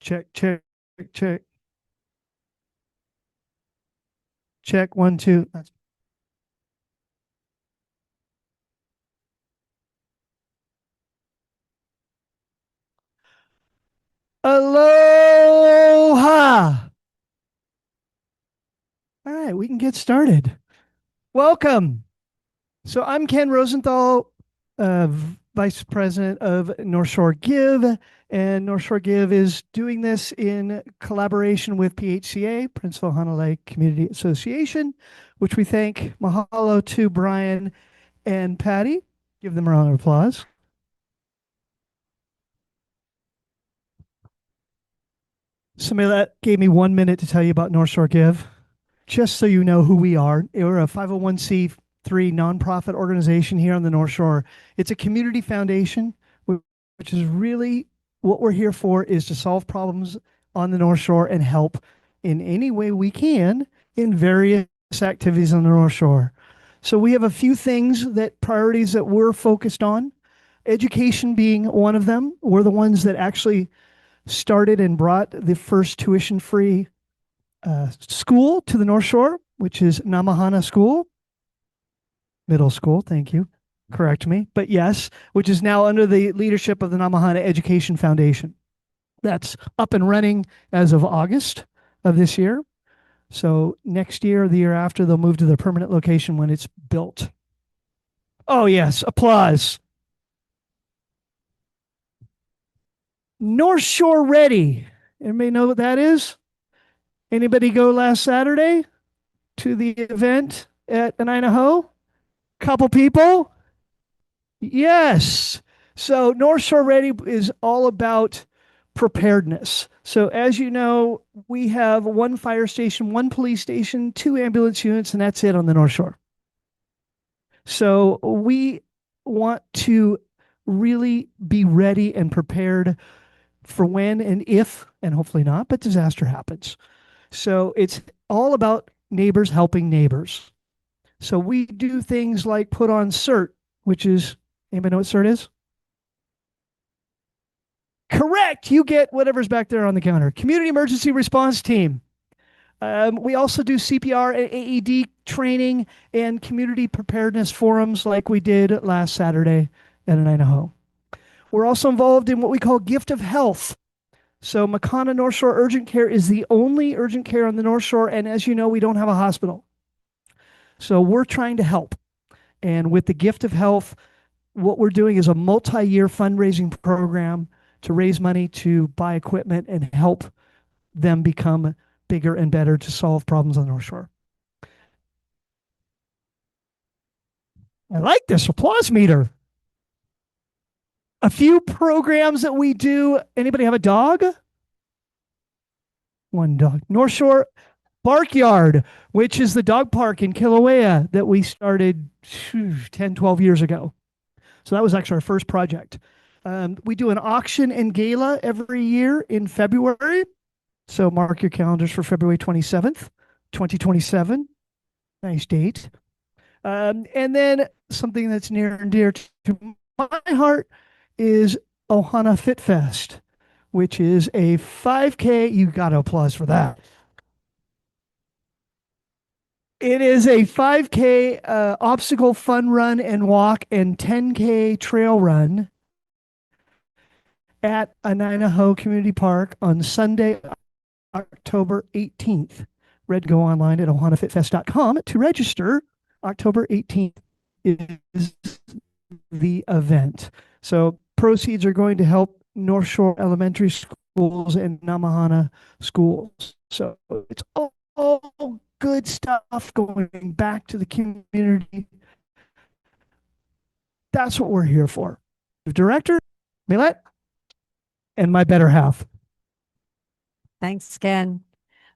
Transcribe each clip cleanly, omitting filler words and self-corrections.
Check, check, check. Check, 1, 2. Aloha. All right, we can get started. Welcome. So I'm Ken Rosenthal, Vice President of North Shore Give, and North Shore Give is doing this in collaboration with PHCA, Princeville Hanalei Community Association, which we thank. Mahalo to Brian and Patty. Give them a round of applause. Somebody that gave me 1 minute to tell you about North Shore Give, just so you know who we are. We're a 501c3 nonprofit organization here on the North Shore. It's a community foundation, which is really what we're here for, is to solve problems on the North Shore and help in any way we can in various activities on the North Shore. So we have a few priorities that we're focused on, education being one of them. We're the ones that actually started and brought the first tuition-free school to the North Shore, which is Namahana School. Middle school, thank you. Correct me. But yes, which is now under the leadership of the Namahana Education Foundation. That's up and running as of August of this year. So next year, or the year after, they'll move to their permanent location when it's built. Oh, yes. Applause. North Shore Ready. Anybody know what that is? Anybody go last Saturday to the event at Idaho? Couple people? Yes. So North Shore Ready is all about preparedness. So as you know, we have 1 fire station, 1 police station, 2 ambulance units, and that's it on the North Shore. So we want to really be ready and prepared for when and if, and hopefully not, but disaster happens. So it's all about neighbors helping neighbors. So we do things like put on CERT, which is, anybody know what CERT is? Correct. You get whatever's back there on the counter. Community Emergency Response Team. We also do CPR and AED training and community preparedness forums like we did last Saturday at Idaho. We're also involved in what we call Gift of Health. So Makana North Shore Urgent Care is the only urgent care on the North Shore, and as you know, we don't have a hospital. So we're trying to help. And with the Gift of Health, what we're doing is a multi-year fundraising program to raise money to buy equipment and help them become bigger and better to solve problems on the North Shore. I like this applause meter. A few programs that we do. Anybody have a dog? 1 dog. North Shore Barkyard, which is the dog park in Kilauea that we started 10, 12 years ago. So that was actually our first project. We do an auction and gala every year in February. So mark your calendars for February 27th, 2027. Nice date. And then something that's near and dear to my heart is Ohana Fit Fest, which is a 5K. You got to applause for that. It is a 5K obstacle fun run and walk and 10K trail run at Idaho Community Park on Sunday, October 18th. Go online at ohanafitfest.com to register. October 18th is the event. So proceeds are going to help North Shore Elementary Schools and Namahana Schools. So it's all good stuff going back to the community. That's what we're here for. Director, Milet, and my better half. Thanks, Ken.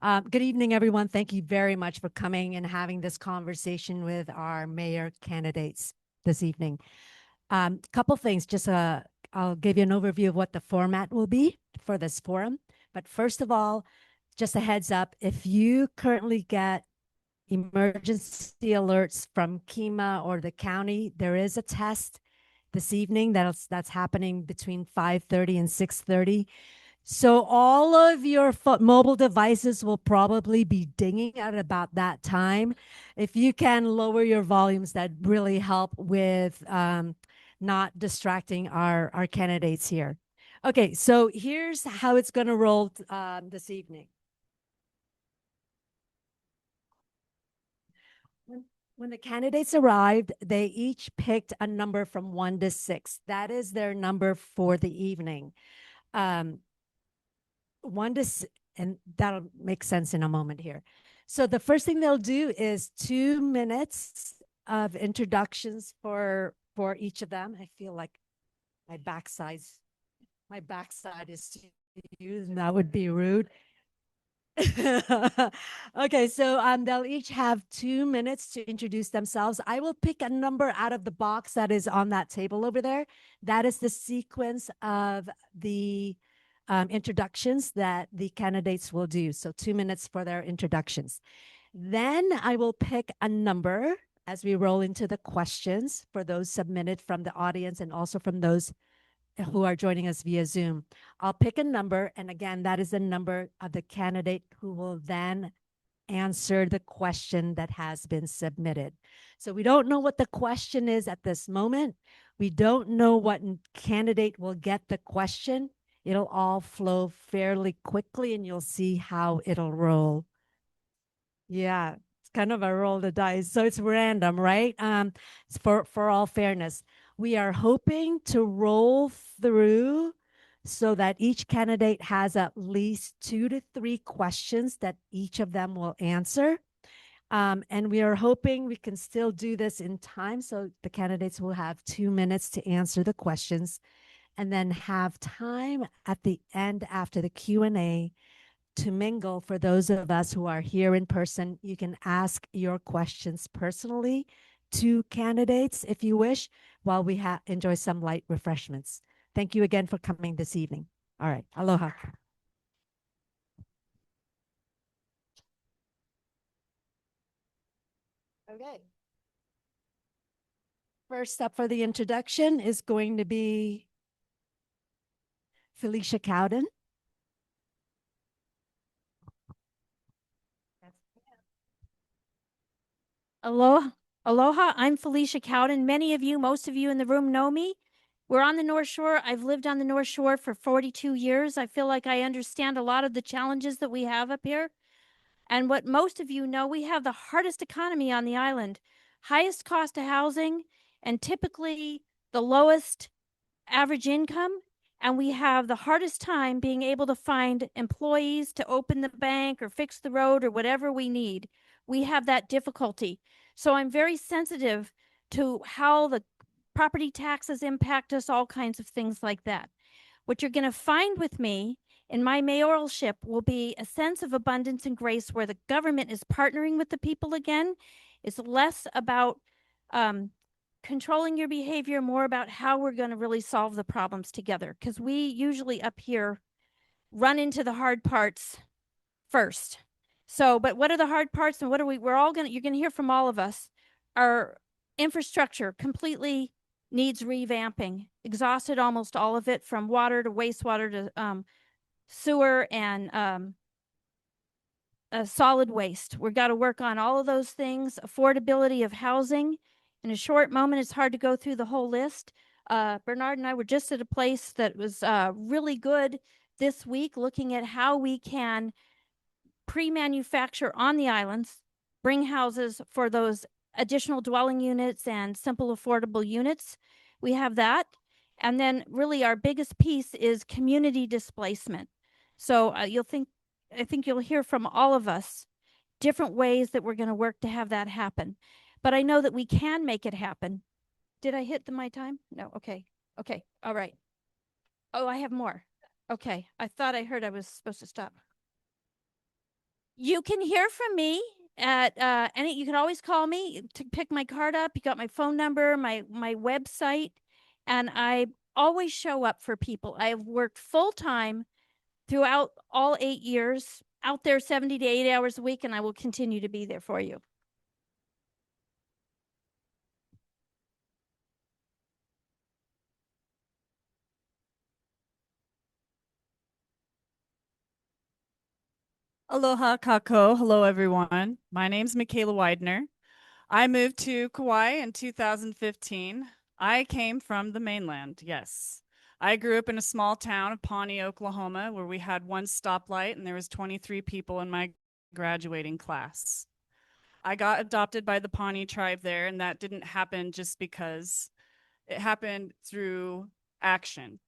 Good evening, everyone. Thank you very much for coming and having this conversation with our mayor candidates this evening. Couple things, just I'll give you an overview of what the format will be for this forum. But first of all, just a heads up, if you currently get emergency alerts from KEMA or the county, there is a test this evening that's happening between 5:30 and 6:30. So all of your mobile devices will probably be dinging at about that time. If you can lower your volumes, that really help with not distracting our candidates here. Okay, so here's how it's going to roll this evening. When the candidates arrived, they each picked a number from 1 to 6. That is their number for the evening. 1 to 6, and that'll make sense in a moment here. So the first thing they'll do is 2 minutes of introductions for each of them. I feel like my backside is to use, and that would be rude. Okay, so they'll each have 2 minutes to introduce themselves. I will pick a number out of the box that is on that table over there. That is the sequence of the introductions that the candidates will do. So 2 minutes for their introductions. Then I will pick a number as we roll into the questions for those submitted from the audience and also from those who are joining us via Zoom. I'll pick a number, and again, that is the number of the candidate who will then answer the question that has been submitted. So we don't know what the question is at this moment. We don't know what candidate will get the question. It'll all flow fairly quickly, and you'll see how it'll roll. Yeah, it's kind of a roll the dice. So it's random, right? It's for all fairness. We are hoping to roll through so that each candidate has at least 2 to 3 questions that each of them will answer. And we are hoping we can still do this in time. So the candidates will have 2 minutes to answer the questions and then have time at the end after the Q&A to mingle. For those of us who are here in person, you can ask your questions personally to candidates if you wish, while we enjoy some light refreshments. Thank you again for coming this evening. All right, aloha. Okay. First up for the introduction is going to be Felicia Cowden. Aloha, aloha. I'm Felicia Cowden. Many of you, most of you in the room know me. We're on the North Shore. I've lived on the North Shore for 42 years. I feel like I understand a lot of the challenges that we have up here. And what most of you know, we have the hardest economy on the island, highest cost of housing, and typically the lowest average income. And we have the hardest time being able to find employees to open the bank or fix the road or whatever we need. We have that difficulty. So I'm very sensitive to how the property taxes impact us, all kinds of things like that. What you're going to find with me in my mayoralship will be a sense of abundance and grace where the government is partnering with the people again. It's less about controlling your behavior, more about how we're going to really solve the problems together. Because we usually up here run into the hard parts first. So, but what are the hard parts and what are we're all going to, you're going to hear from all of us. Our infrastructure completely needs revamping, exhausted almost all of it, from water to wastewater to sewer and solid waste. We've got to work on all of those things. Affordability of housing. In a short moment, it's hard to go through the whole list. Bernard and I were just at a place that was really good this week, looking at how we can pre-manufacture on the islands, bring houses for those additional dwelling units and simple affordable units. We have that. And then really our biggest piece is community displacement. So I think you'll hear from all of us different ways that we're going to work to have that happen. But I know that we can make it happen. Did I hit my time? No. Okay. Okay. All right. Oh, I have more. Okay. I thought I heard I was supposed to stop. You can hear from me at you can always call me to pick my card up. You got my phone number, my website, and I always show up for people. I have worked full time throughout all 8 years, out there 70 to 80 hours a week, and I will continue to be there for you. Aloha kako. Hello, everyone. My name's Michaela Widener. I moved to Kauai in 2015. I came from the mainland, yes. I grew up in a small town of Pawnee, Oklahoma, where we had one stoplight and there was 23 people in my graduating class. I got adopted by the Pawnee tribe there, and that didn't happen just because. It happened through action.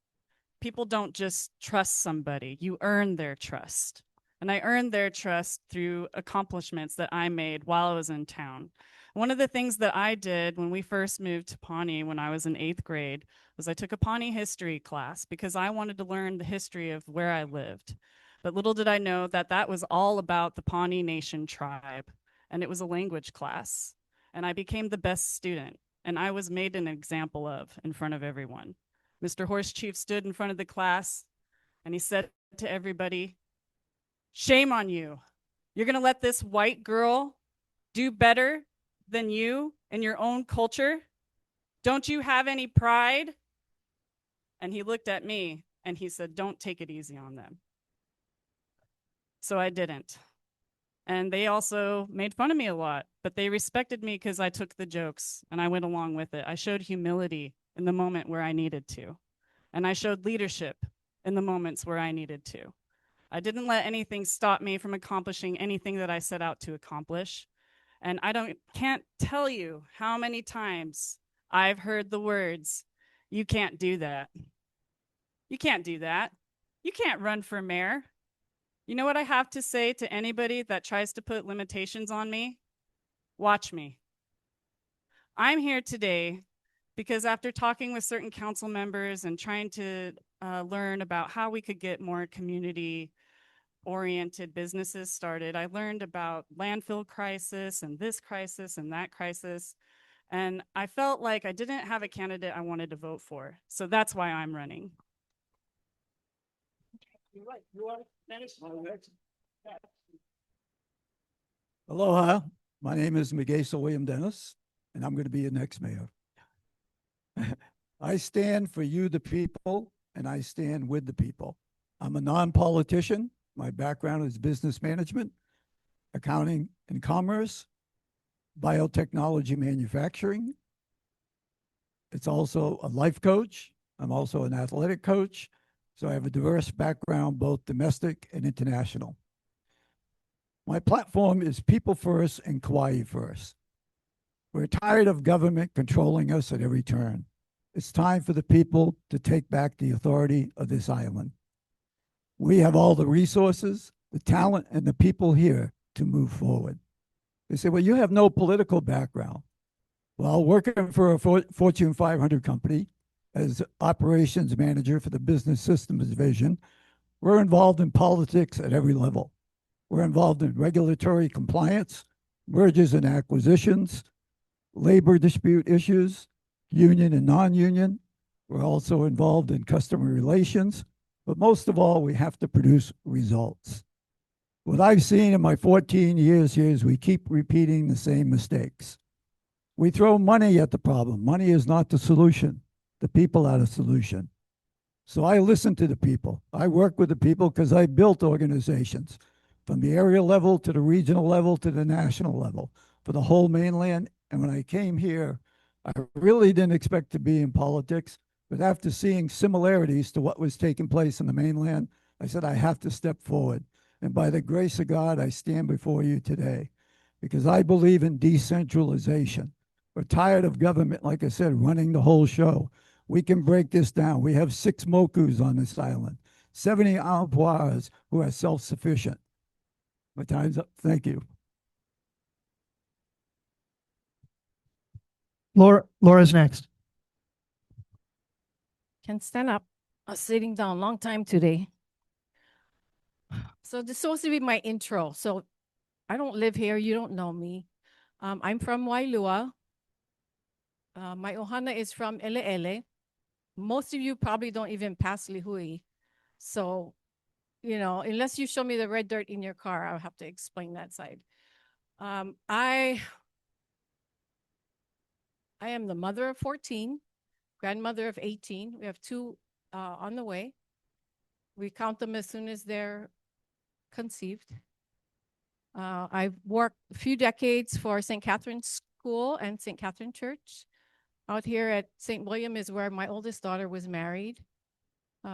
People don't just trust somebody, you earn their trust. And I earned their trust through accomplishments that I made while I was in town. One of the things that I did when we first moved to Pawnee when I was in 8th grade was I took a Pawnee history class because I wanted to learn the history of where I lived. But little did I know that that was all about the Pawnee Nation tribe, and it was a language class. And I became the best student, and I was made an example of in front of everyone. Mr. Horse Chief stood in front of the class and he said to everybody, "Shame on you. You're going to let this white girl do better than you in your own culture? Don't you have any pride?" And he looked at me and he said, "Don't take it easy on them." So I didn't. And they also made fun of me a lot, but they respected me because I took the jokes and I went along with it. I showed humility in the moment where I needed to. And I showed leadership in the moments where I needed to. I didn't let anything stop me from accomplishing anything that I set out to accomplish. And can't tell you how many times I've heard the words, "You can't do that. You can't do that. You can't run for mayor." You know what I have to say to anybody that tries to put limitations on me? Watch me. I'm here today because after talking with certain council members and trying to learn about how we could get more community-oriented businesses started, I learned about landfill crisis and this crisis and that crisis. And I felt like I didn't have a candidate I wanted to vote for. So that's why I'm running. You're right. You are Dennis. Aloha. My name is Megeso-William Denis, and I'm going to be your next mayor. I stand for you, the people, and I stand with the people. I'm a non-politician. My background is business management, accounting and commerce, biotechnology manufacturing. It's also a life coach. I'm also an athletic coach. So I have a diverse background, both domestic and international. My platform is people first and Kauai first. We're tired of government controlling us at every turn. It's time for the people to take back the authority of this island. We have all the resources, the talent, and the people here to move forward. They say, "Well, you have no political background." Well, working for a Fortune 500 company as operations manager for the business systems division, we're involved in politics at every level. We're involved in regulatory compliance, mergers and acquisitions, labor dispute issues, union and non-union. We're also involved in customer relations, but most of all, we have to produce results. What I've seen in my 14 years here is we keep repeating the same mistakes. We throw money at the problem. Money is not the solution. The people are the solution. So I listen to the people. I work with the people because I built organizations from the area level to the regional level to the national level for the whole mainland. And when I came here, I really didn't expect to be in politics, but after seeing similarities to what was taking place in the mainland, I said, I have to step forward. And by the grace of God, I stand before you today because I believe in decentralization. We're tired of government, like I said, running the whole show. We can break this down. We have 6 mokus on this island, 70 employers who are self-sufficient. My time's up. Thank you. Laura's next. Can stand up. I was sitting down a long time today. So this is supposed to be my intro. So I don't live here. You don't know me. I'm from Wailua. My ohana is from Ele'ele. Most of you probably don't even pass Lihui. So, you know, unless you show me the red dirt in your car, I'll have to explain that side. I am the mother of 14, grandmother of 18. We have 2 on the way. We count them as soon as they're conceived. I've worked a few decades for St. Catherine's School and St. Catherine Church. Out here at St. William is where my oldest daughter was married.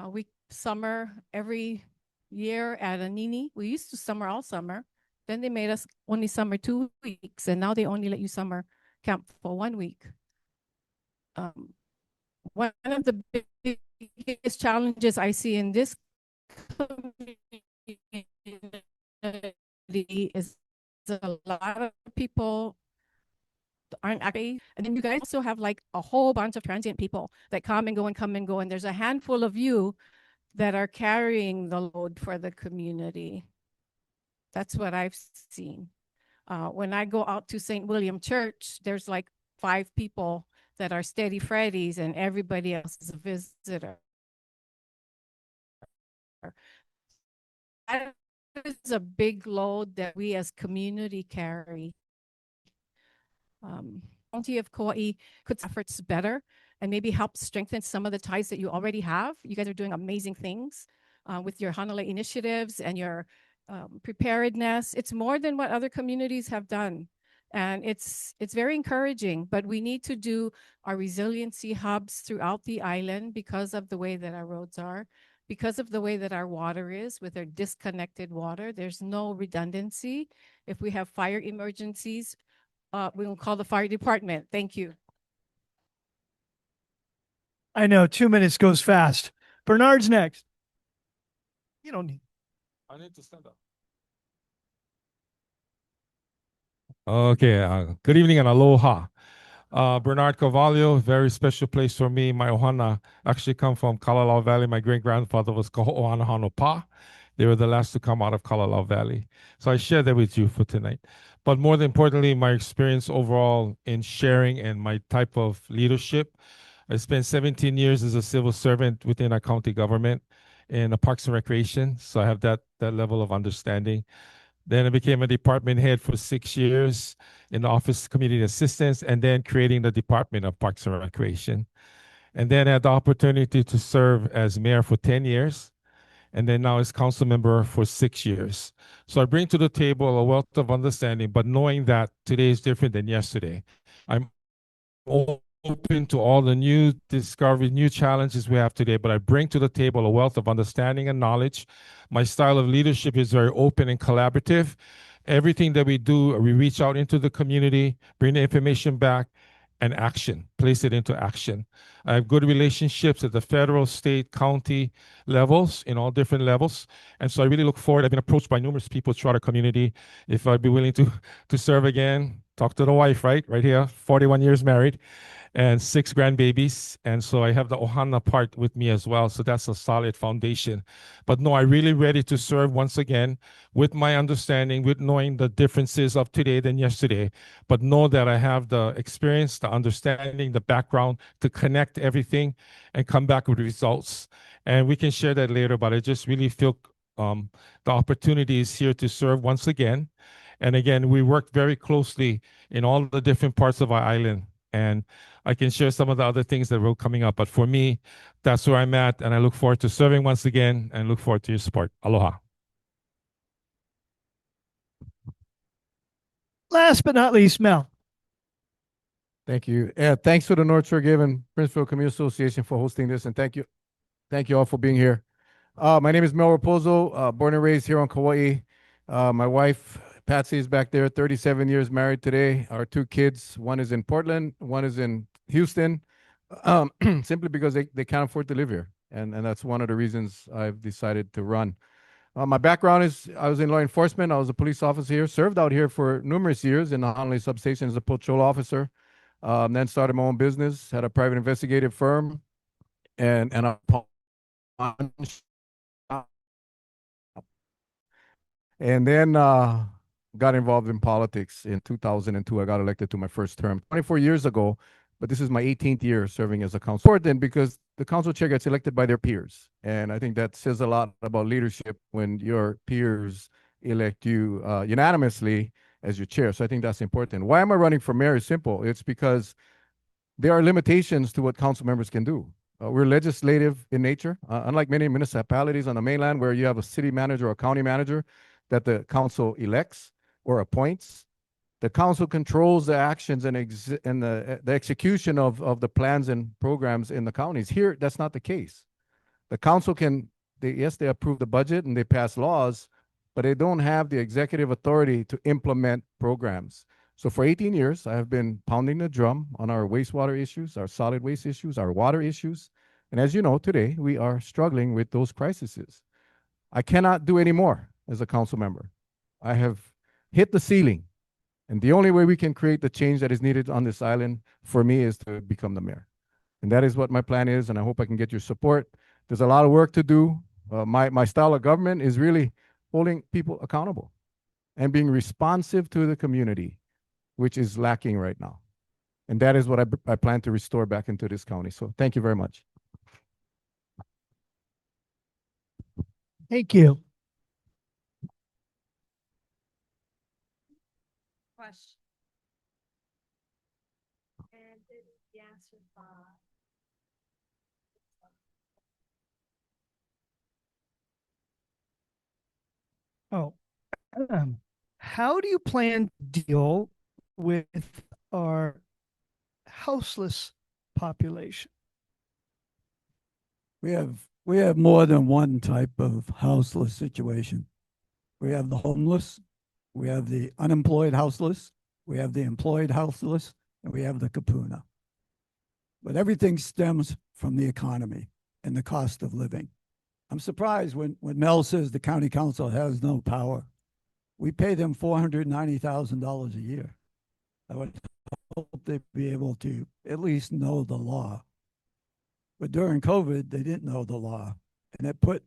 We summer every year at a nini. We used to summer all summer. Then they made us only summer 2 weeks, and now they only let you summer camp for 1 week. One of the biggest challenges I see in this community is a lot of people aren't actually, and then you guys also have like a whole bunch of transient people that come and go and come and go, and there's a handful of you that are carrying the load for the community. That's what I've seen. When I go out to St. William Church, there's like 5 people that are steady Freddies and everybody else is a visitor. That is a big load that we as community carry. County of Kauaʻi could efforts better and maybe help strengthen some of the ties that you already have. You guys are doing amazing things with your Hanalei initiatives and your preparedness. It's more than what other communities have done. And it's very encouraging, but we need to do our resiliency hubs throughout the island because of the way that our roads are, because of the way that our water is with our disconnected water. There's no redundancy. If we have fire emergencies, we will call the fire department. Thank you. I know 2 minutes goes fast. Bernard's next. You don't need. I need to stand up. Okay, good evening and aloha. Bernard Carvalho, very special place for me. My ohana actually come from Kalalau Valley. My great-grandfather was Kauaʻi Pa. They were the last to come out of Kalalau Valley. So I share that with you for tonight. But more than importantly, my experience overall in sharing and my type of leadership. I spent 17 years as a civil servant within our county government in the Parks and Recreation. So I have that level of understanding. Then I became a department head for 6 years in the Office of Community Assistance and then creating the Department of Parks and Recreation. And then I had the opportunity to serve as mayor for 10 years and then now as council member for 6 years. So I bring to the table a wealth of understanding, but knowing that today is different than yesterday. I'm open to all the new discoveries, new challenges we have today, but I bring to the table a wealth of understanding and knowledge. My style of leadership is very open and collaborative. Everything that we do, we reach out into the community, bring the information back, and action, place it into action. I have good relationships at the federal, state, county levels, in all different levels. And so I really look forward. I've been approached by numerous people throughout our community if I'd be willing to serve again. Talk to the wife, right here, 41 years married and 6 grandbabies. And so I have the ohana part with me as well. So that's a solid foundation. But no, I'm really ready to serve once again with my understanding, with knowing the differences of today than yesterday, but know that I have the experience, the understanding, the background to connect everything and come back with results. And we can share that later, but I just really feel the opportunity is here to serve once again. And again, we work very closely in all the different parts of our island. And I can share some of the other things that were coming up. But for me, that's where I'm at. And I look forward to serving once again and look forward to your support. Aloha. Last but not least, Mel. Thank you. Thanks to the North Shore Give and Princeville Community Association for hosting this. And thank you all for being here. My name is Mel Rapozo, born and raised here on Kauai. My wife, Patsy, is back there, 37 years married today. Our 2 kids, one is in Portland, one is in Houston, simply because they can't afford to live here. And that's one of the reasons I've decided to run. My background is I was in law enforcement. I was a police officer here, served out here for numerous years in the Hanalei substation as a patrol officer. Then started my own business, had a private investigative firm, and a pawn shop. And then got involved in politics in 2002. I got elected to my first term 24 years ago, but this is my 18th year serving as a council. Important because the council chair gets elected by their peers. And I think that says a lot about leadership when your peers elect you unanimously as your chair. So I think that's important. Why am I running for mayor is simple. It's because there are limitations to what council members can do. We're legislative in nature, unlike many municipalities on the mainland where you have a city manager or a county manager that the council elects. or appoints. The council controls the actions and the execution of the plans and programs in the counties. Here, that's not the case. The council yes, they approve the budget and they pass laws, but they don't have the executive authority to implement programs. So for 18 years, I have been pounding the drum on our wastewater issues, our solid waste issues, our water issues. And as you know, today, we are struggling with those crises. I cannot do any more as a council member. I have hit the ceiling. And the only way we can create the change that is needed on this island for me is to become the mayor. And that is what my plan is, and I hope I can get your support. There's a lot of work to do. My style of government is really holding people accountable and being responsive to the community, which is lacking right now. And that is what I plan to restore back into this county. So thank you very much. Thank you. Question. And the answer by. Oh, how do you plan to deal with our houseless population? We have more than one type of houseless situation. We have the homeless, we have the unemployed houseless, we have the employed houseless, and we have the kapuna. But everything stems from the economy and the cost of living. I'm surprised when Mel says the county council has no power. We pay them $490,000 a year. I would hope they'd be able to at least know the law. But during COVID, they didn't know the law. And it put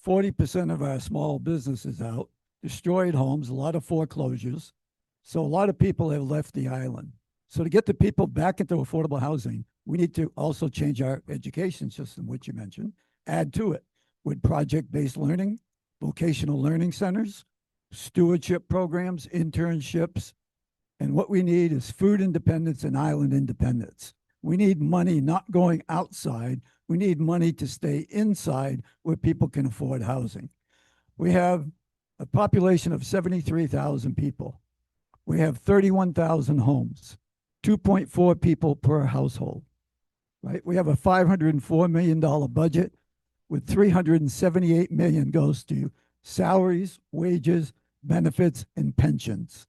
40% of our small businesses out, destroyed homes, a lot of foreclosures. So a lot of people have left the island. So to get the people back into affordable housing, we need to also change our education system, which you mentioned, add to it with project-based learning, vocational learning centers, stewardship programs, internships. And what we need is food independence and island independence. We need money not going outside. We need money to stay inside where people can afford housing. We have a population of 73,000 people. We have 31,000 homes, 2.4 people per household, right? We have a $504 million budget with $378 million goes to salaries, wages, benefits, and pensions.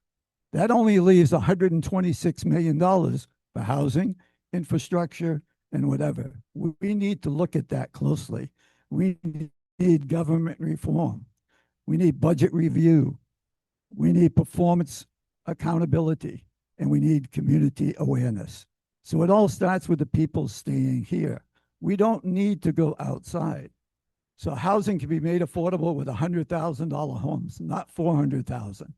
That only leaves $126 million for housing, infrastructure, and whatever. We need to look at that closely. We need government reform. We need budget review. We need performance accountability, and we need community awareness. So it all starts with the people staying here. We don't need to go outside. So housing can be made affordable with $100,000 homes, not $400,000.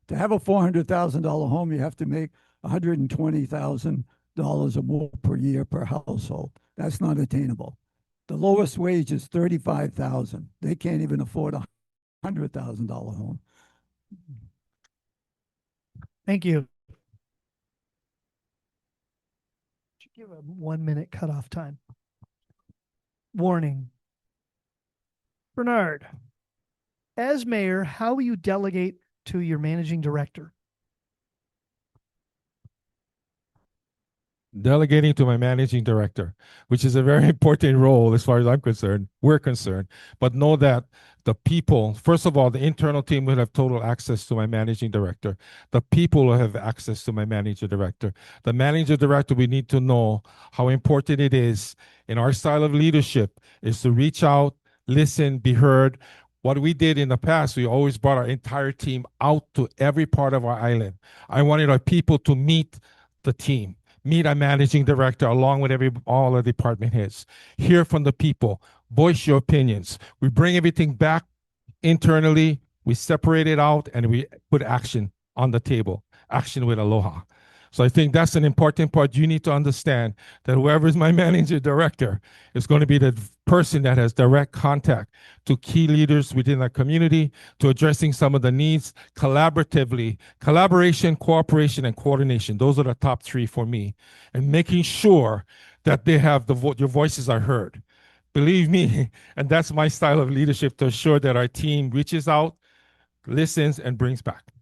To have a $400,000 home, you have to make $120,000 or more per year per household. That's not attainable. The lowest wage is $35,000. They can't even afford a $100,000 home. Thank you. Give a 1 minute cutoff time. Warning. Bernard, as mayor, how will you delegate to your managing director? Delegating to my managing director, which is a very important role as far as I'm concerned, we're concerned. But know that the people, first of all, the internal team will have total access to my managing director. The people will have access to my manager director. The manager director, we need to know how important it is in our style of leadership is to reach out, listen, be heard. What we did in the past, we always brought our entire team out to every part of our island. I wanted our people to meet the team, meet our managing director along with all the department heads. Hear from the people, voice your opinions. We bring everything back internally, we separate it out, and we put action on the table, action with aloha. So I think that's an important part. You need to understand that whoever is my managing director is going to be the person that has direct contact to key leaders within the community, to addressing some of the needs collaboratively. Collaboration, cooperation, and coordination. Those are the top three for me. And making sure that they have your voices are heard. Believe me, and that's my style of leadership, to ensure that our team reaches out, listens, and brings back.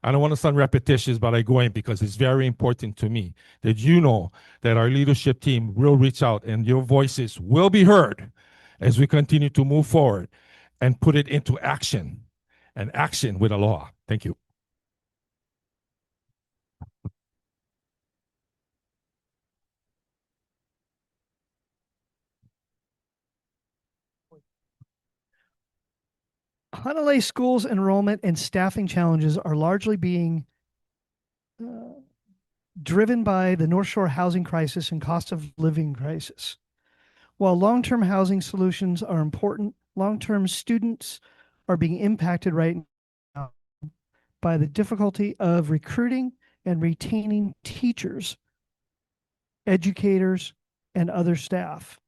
I don't want to sound repetitious, but I go in because it's very important to me that you know that our leadership team will reach out and your voices will be heard as we continue to move forward and put it into action, and action with aloha. Thank you. Hanalei schools enrollment and staffing challenges are largely being driven by the North Shore housing crisis and cost of living crisis. While long-term housing solutions are important, long-term students are being impacted right now by the difficulty of recruiting and retaining teachers, educators, and other staff.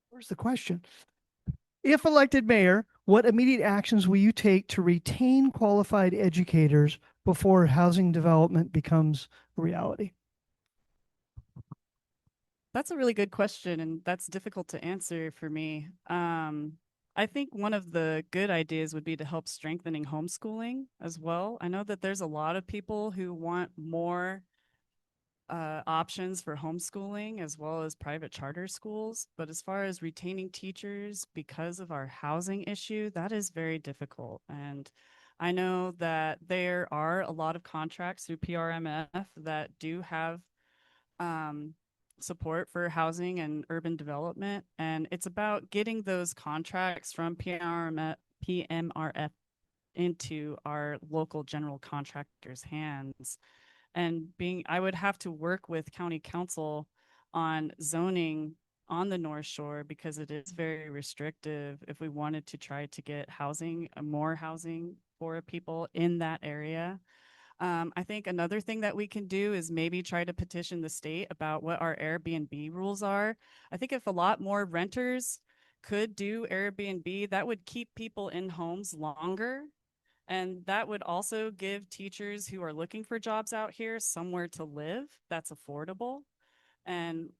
Where's the question? If elected mayor, what immediate actions will you take to retain qualified educators before housing development becomes a reality? That's a really good question, and that's difficult to answer for me. I think one of the good ideas would be to help strengthening homeschooling as well. I know that there's a lot of people who want more options for homeschooling as well as private charter schools. But as far as retaining teachers because of our housing issue, that is very difficult. And I know that there are a lot of contracts through PRMF that do have support for housing and urban development. And it's about getting those contracts from PMRF into our local general contractors' hands. And I would have to work with county council on zoning on the North Shore because it is very restrictive if we wanted to try to get housing, more housing for people in that area. I think another thing that we can do is maybe try to petition the state about what our Airbnb rules are. I think if a lot more renters could do Airbnb, that would keep people in homes longer. And that would also give teachers who are looking for jobs out here somewhere to live that's affordable. And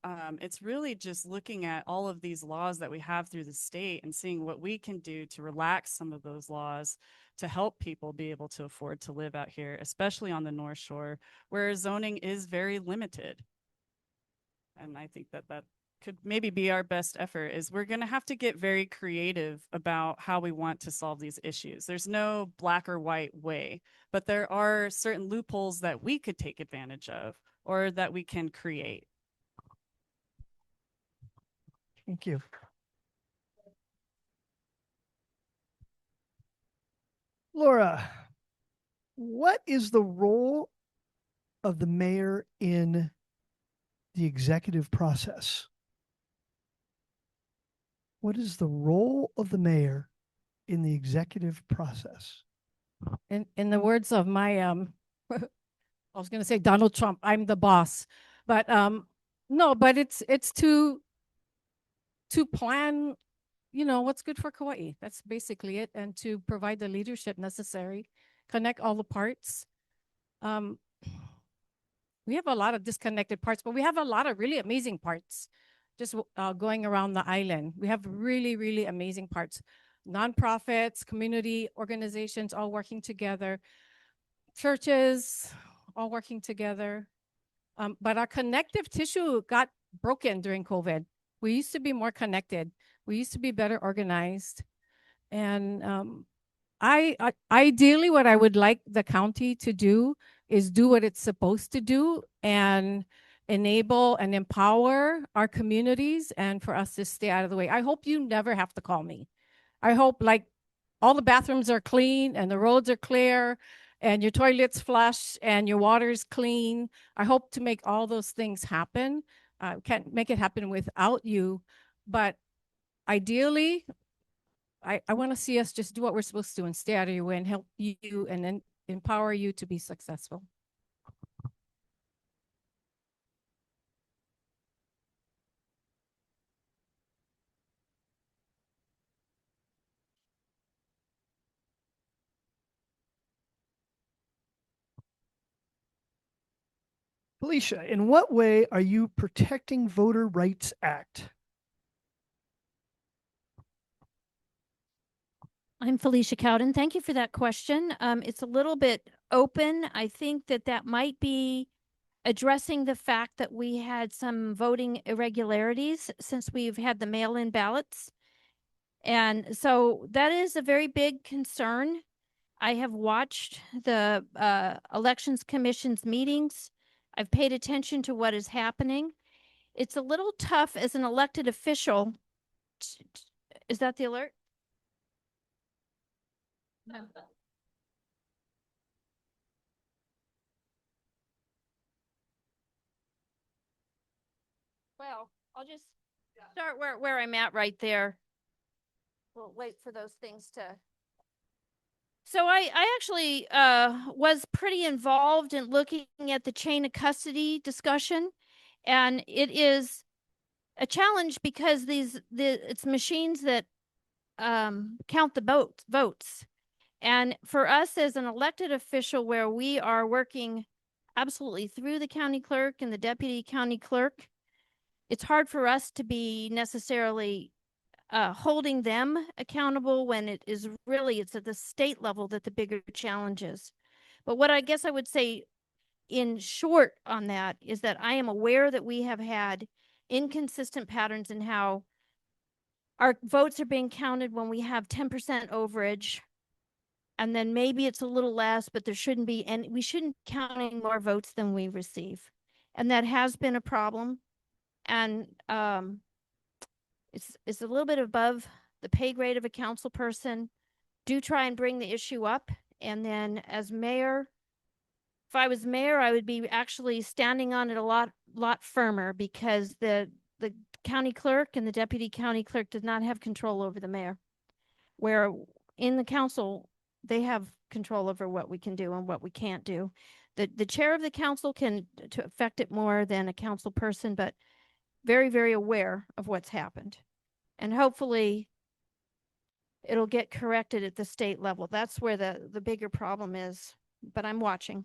it's really just looking at all of these laws that we have through the state and seeing what we can do to relax some of those laws to help people be able to afford to live out here, especially on the North Shore, where zoning is very limited. And I think that could maybe be our best effort is we're going to have to get very creative about how we want to solve these issues. There's no black or white way, but there are certain loopholes that we could take advantage of or that we can create. Thank you. Laura, what is the role of the mayor in the executive process? What is the role of the mayor in the executive process? In the words of my I was going to say Donald Trump, I'm the boss, but no, but it's to plan, you know, what's good for Kauai. That's basically it, and to provide the leadership necessary, connect all the parts. We have a lot of disconnected parts, but we have a lot of really amazing parts. Just going around the island, we have really, really amazing parts. Nonprofits, community organizations, all working together. Churches, all working together. But our connective tissue got broken during COVID. We used to be more connected. We used to be better organized. And ideally, what I would like the county to do is do what it's supposed to do and enable and empower our communities and for us to stay out of the way. I hope you never have to call me. I hope like all the bathrooms are clean and the roads are clear and your toilets flush and your water's clean. I hope to make all those things happen. Can't make it happen without you, but ideally, I want to see us just do what we're supposed to and stay out of your way and help you and then empower you to be successful. Felicia, in what way are you protecting Voter Rights Act? I'm Felicia Cowden. Thank you for that question. It's a little bit open. I think that that might be addressing the fact that we had some voting irregularities since we've had the mail-in ballots. And so that is a very big concern. I have watched the Elections Commission's meetings. I've paid attention to what is happening. It's a little tough as an elected official. Is that the alert? No. Well, I'll just start where I'm at right there. We'll wait for those things to. So I actually was pretty involved in looking at the chain of custody discussion, and it is a challenge because it's machines that count the votes. And for us as an elected official, where we are working absolutely through the county clerk and the deputy county clerk, it's hard for us to be necessarily holding them accountable when it's at the state level that the bigger challenge is. But what I guess I would say in short on that is that I am aware that we have had inconsistent patterns in how our votes are being counted when we have 10% overage. And then maybe it's a little less, but there shouldn't be, and we shouldn't be counting more votes than we receive. And that has been a problem. And it's a little bit above the pay grade of a council person. Do try and bring the issue up. And then as mayor, if I was mayor, I would be actually standing on it a lot firmer, because the county clerk and the deputy county clerk does not have control over the mayor, where in the council, they have control over what we can do and what we can't do. The chair of the council can to affect it more than a council person, but very, very aware of what's happened. And hopefully it'll get corrected at the state level. That's where the bigger problem is, but I'm watching.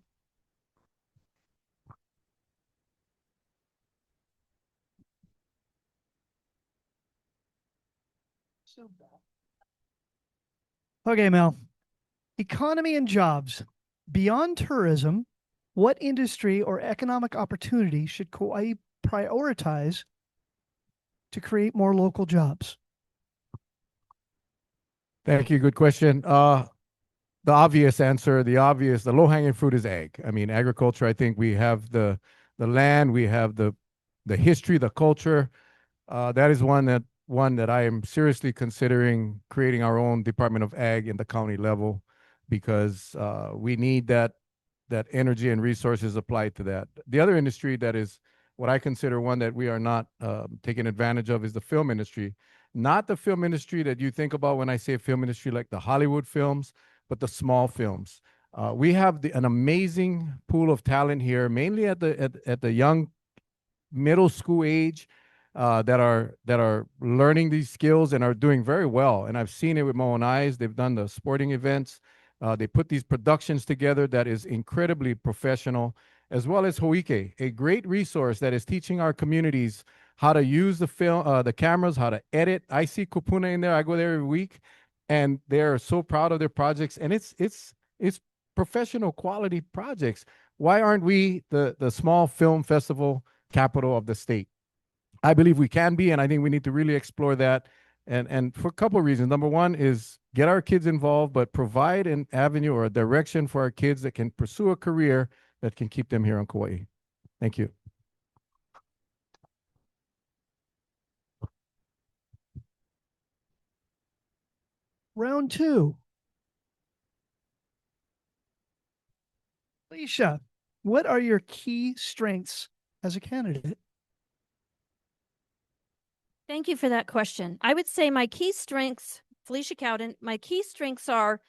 Okay, Mel. Economy and jobs. Beyond tourism, what industry or economic opportunity should Kauai prioritize to create more local jobs? Thank you. Good question. The obvious answer, the low-hanging fruit is ag. I mean, agriculture. I think we have the land, we have the history, the culture. That is one that I am seriously considering creating our own Department of Ag in the county level, because we need that energy and resources applied to that. The other industry that is what I consider one that we are not taking advantage of is the film industry. Not the film industry that you think about when I say film industry, like the Hollywood films, but the small films. We have an amazing pool of talent here, mainly at the young middle school age, that are learning these skills and are doing very well. And I've seen it with my own eyes. They've done the sporting events. They put these productions together that is incredibly professional, as well as Ho'ike, a great resource that is teaching our communities how to use the film, the cameras, how to edit. I see Kupuna in there. I go there every week, and they're so proud of their projects. And it's professional quality projects. Why aren't we the small film festival capital of the state? I believe we can be, and I think we need to really explore that. And for a couple of reasons. Number one is get our kids involved, but provide an avenue or a direction for our kids that can pursue a career that can keep them here on Kauai. Thank you. Round two. Felicia, what are your key strengths as a candidate? Thank you for that question. I would say my key strengths, Felicia Cowden, my key strengths are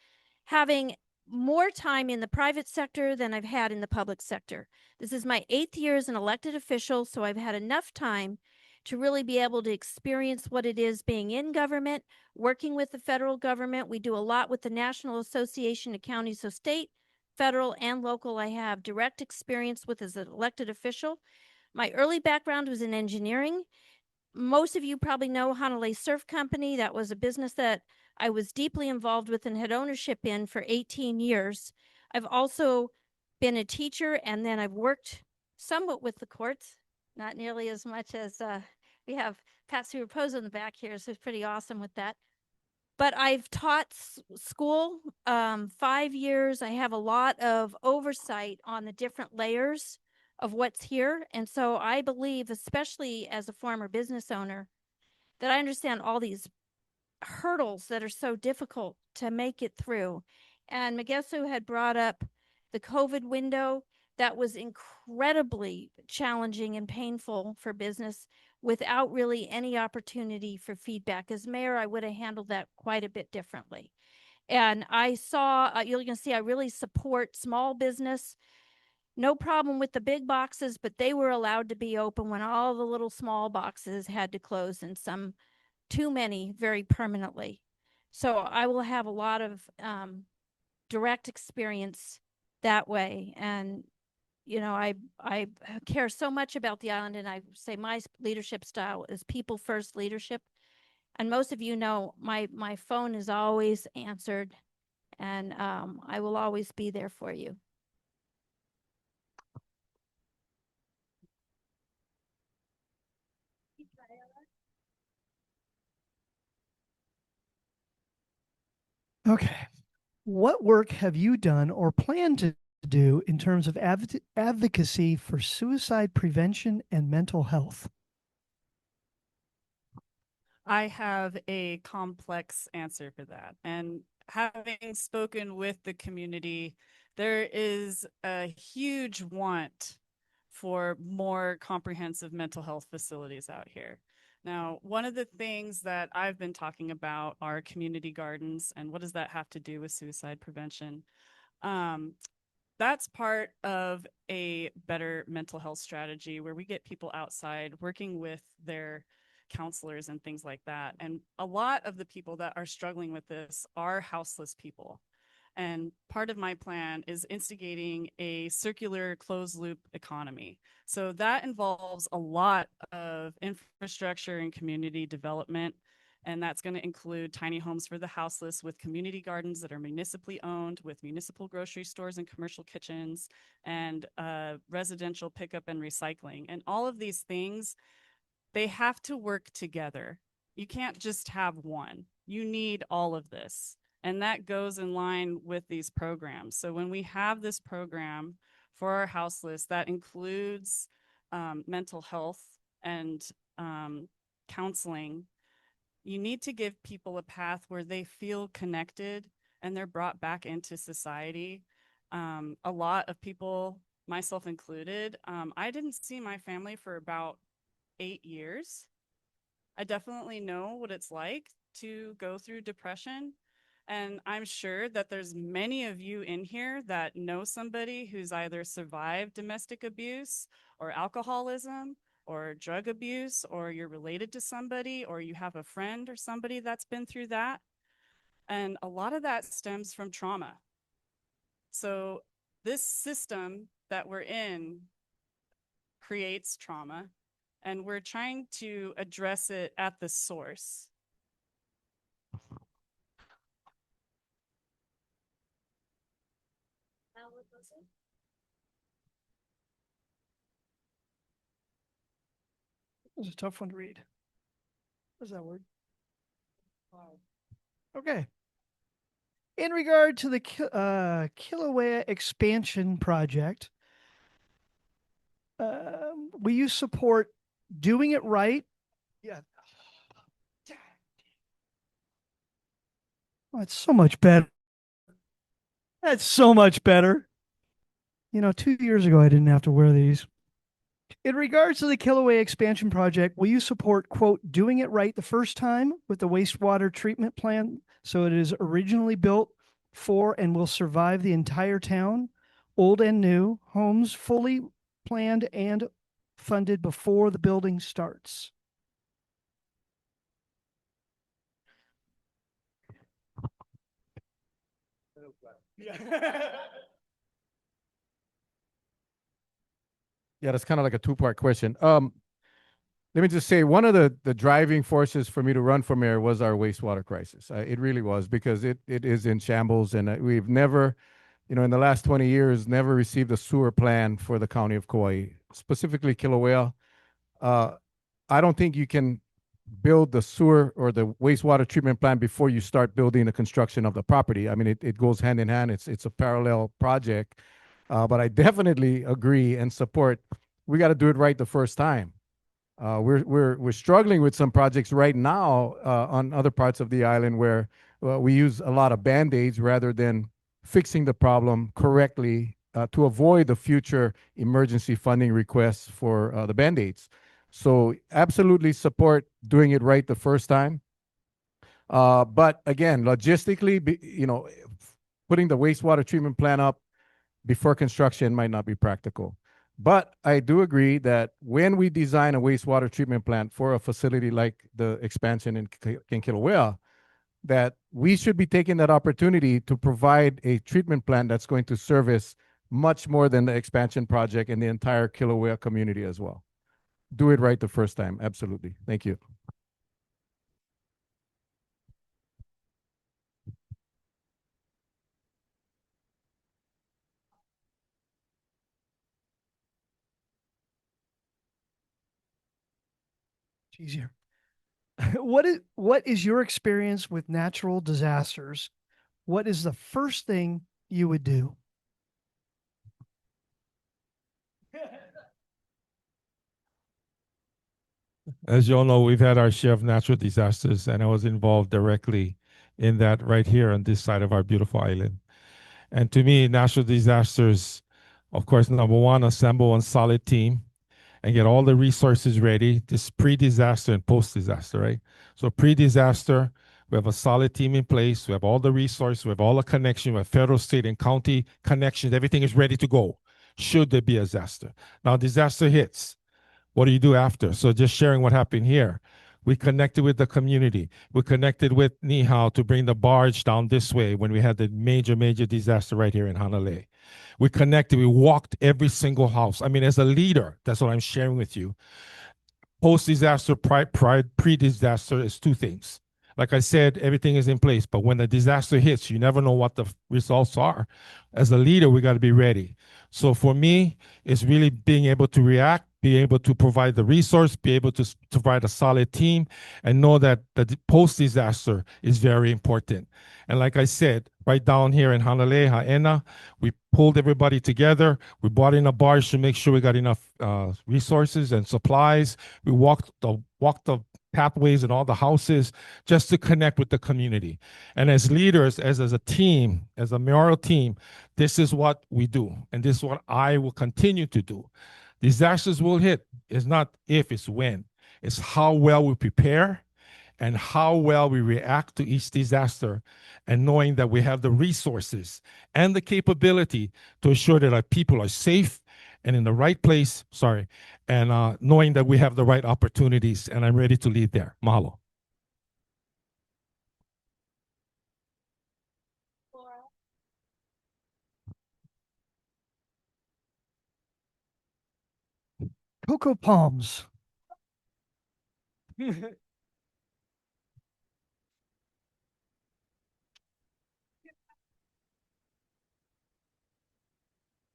having more time in the private sector than I've had in the public sector. This is my 8th year as an elected official, so I've had enough time to really be able to experience what it is being in government, working with the federal government. We do a lot with the National Association of Counties, so state, federal, and local I have direct experience with as an elected official. My early background was in engineering. most of you probably know Hanalei Surf Company. That was a business that I was deeply involved with and had ownership in for 18 years. I've also been a teacher, and then I've worked somewhat with the courts, not nearly as much as we have Pastor Rapozo in the back here, so it's pretty awesome with that. But I've taught school 5 years. I have a lot of oversight on the different layers of what's here. And so I believe, especially as a former business owner, that I understand all these hurdles that are so difficult to make it through. And Megeso had brought up the COVID window. That was incredibly challenging and painful for business without really any opportunity for feedback. As mayor, I would have handled that quite a bit differently. And I saw, you're going to see, I really support small business. No problem with the big boxes, but they were allowed to be open when all the little small boxes had to close, and some too many very permanently. So I will have a lot of direct experience that way. And you know, I care so much about the island, and I say my leadership style is people first leadership. And most of you know my phone is always answered, and I will always be there for you. Okay. What work have you done or plan to do in terms of advocacy for suicide prevention and mental health? I have a complex answer for that. And having spoken with the community, there is a huge want for more comprehensive mental health facilities out here. Now, one of the things that I've been talking about are community gardens, and what does that have to do with suicide prevention? That's part of a better mental health strategy where we get people outside working with their counselors and things like that. And a lot of the people that are struggling with this are houseless people. And part of my plan is instigating a circular closed loop economy. So that involves a lot of infrastructure and community development. And that's going to include tiny homes for the houseless with community gardens that are municipally owned, with municipal grocery stores and commercial kitchens, and residential pickup and recycling. And all of these things, they have to work together. You can't just have one. You need all of this. And that goes in line with these programs. So when we have this program for our houseless, that includes mental health and counseling, you need to give people a path where they feel connected and they're brought back into society. A lot of people, myself included, I didn't see my family for about 8 years. I definitely know what it's like to go through depression. And I'm sure that there's many of you in here that know somebody who's either survived domestic abuse or alcoholism or drug abuse, or you're related to somebody, or you have a friend or somebody that's been through that. And a lot of that stems from trauma. So this system that we're in creates trauma, and we're trying to address it at the source. This is a tough one to read. What is that word? Okay. In regard to the Kilauea expansion project, will you support doing it right? Yeah. Oh, it's so much better. That's so much better. You know, 2 years ago, I didn't have to wear these. In regards to the Kilauea expansion project, will you support, quote, doing it right the first time with the wastewater treatment plant so it is originally built for and will survive the entire town, old and new, homes fully planned and funded before the building starts? Yeah, that's kind of like a two-part question. let me just say, one of the driving forces for me to run for mayor was our wastewater crisis. It really was, because it is in shambles, and we've never, in the last 20 years, never received a sewer plan for the county of Kauai, specifically Kilauea. I don't think you can build the sewer or the wastewater treatment plant before you start building the construction of the property. I mean, it goes hand in hand. It's a parallel project. But I definitely agree and support, we got to do it right the first time. We're struggling with some projects right now on other parts of the island where we use a lot of Band-Aids rather than fixing the problem correctly to avoid the future emergency funding requests for the Band-Aids. So absolutely support doing it right the first time. But again, logistically, putting the wastewater treatment plant up before construction might not be practical. But I do agree that when we design a wastewater treatment plant for a facility like the expansion in Kilauea, that we should be taking that opportunity to provide a treatment plant that's going to service much more than the expansion project and the entire Kilauea community as well. Do it right the first time. Absolutely. Thank you. It's easier. What is your experience with natural disasters? What is the first thing you would do? As you all know, we've had our share of natural disasters, and I was involved directly in that right here on this side of our beautiful island. And to me, natural disasters, of course, number one, assemble a solid team and get all the resources ready. This pre-disaster and post-disaster, right? So pre-disaster, we have a solid team in place. We have all the resources. We have all the connection. We have federal, state, and county connections. Everything is ready to go should there be a disaster. Now, disaster hits. What do you do after? So just sharing what happened here. We connected with the community. We connected with Nihao to bring the barge down this way when we had the major disaster right here in Hanalei. We connected, we walked every single house. I mean, as a leader, that's what I'm sharing with you. Post-disaster, pre-disaster is two things. Like I said, everything is in place, but when the disaster hits, you never know what the results are. As a leader, we got to be ready. So for me, it's really being able to react, be able to provide the resource, be able to provide a solid team, and know that the post-disaster is very important. And like I said, right down here in Hanalei, Haena, we pulled everybody together. We brought in a barge to make sure we got enough resources and supplies. We walked the pathways in all the houses just to connect with the community. And as leaders, as a team, as a mayoral team, this is what we do. And this is what I will continue to do. Disasters will hit. It's not if, it's when. It's how well we prepare and how well we react to each disaster, and knowing that we have the resources and the capability to ensure that our people are safe and in the right place, and knowing that we have the right opportunities, and I'm ready to lead there. Mahalo. Cocoa palms.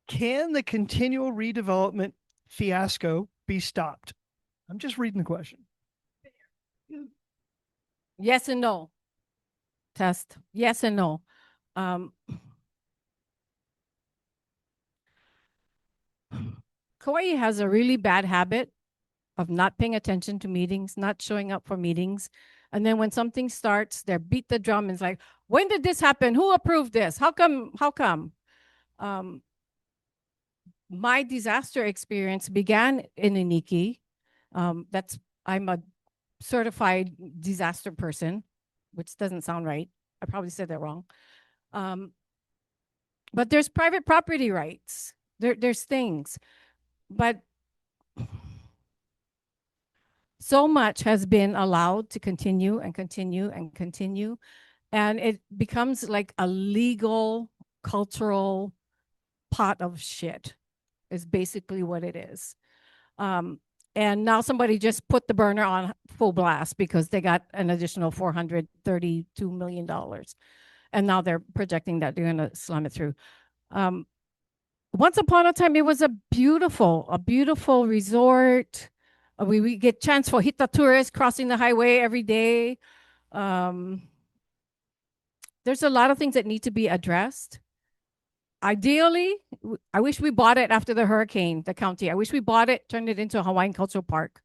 Can the continual redevelopment fiasco be stopped? I'm just reading the question. Yes and no. Test. Yes and no. Kauai has a really bad habit of not paying attention to meetings, not showing up for meetings. And then when something starts, they beat the drum and it's like, when did this happen? Who approved this? How come? My disaster experience began in Iniki. I'm a certified disaster person, which doesn't sound right. I probably said that wrong. But there's private property rights. There's things. But so much has been allowed to continue and continue and continue. And it becomes like a legal, cultural pot of shit is basically what it is. And now somebody just put the burner on full blast because they got an additional $432 million. And now they're projecting that they're going to slam it through. Once upon a time, it was a beautiful resort. We get chance for Hita tourists crossing the highway every day. There's a lot of things that need to be addressed. Ideally, I wish we bought it after the hurricane, the county. I wish we bought it, turned it into a Hawaiian Cultural Park.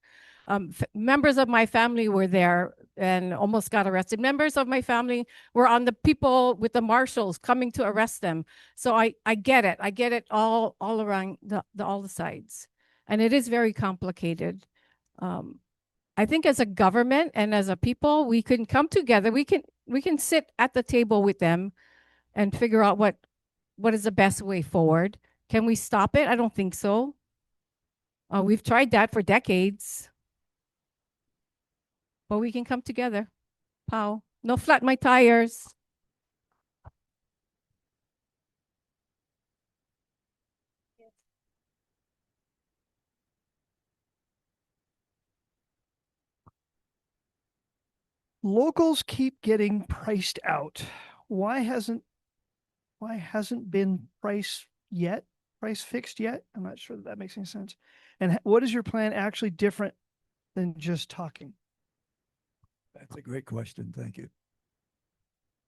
Members of my family were there and almost got arrested. Members of my family were on the people with the marshals coming to arrest them. So I get it. I get it all around all the sides. And it is very complicated. I think as a government and as a people, we can come together. We can sit at the table with them and figure out what is the best way forward. Can we stop it? I don't think so. We've tried that for decades. But we can come together. Pow. No flat my tires. Locals keep getting priced out. Why hasn't been price fixed yet? I'm not sure that makes any sense. And what is your plan actually different than just talking? That's a great question. Thank you.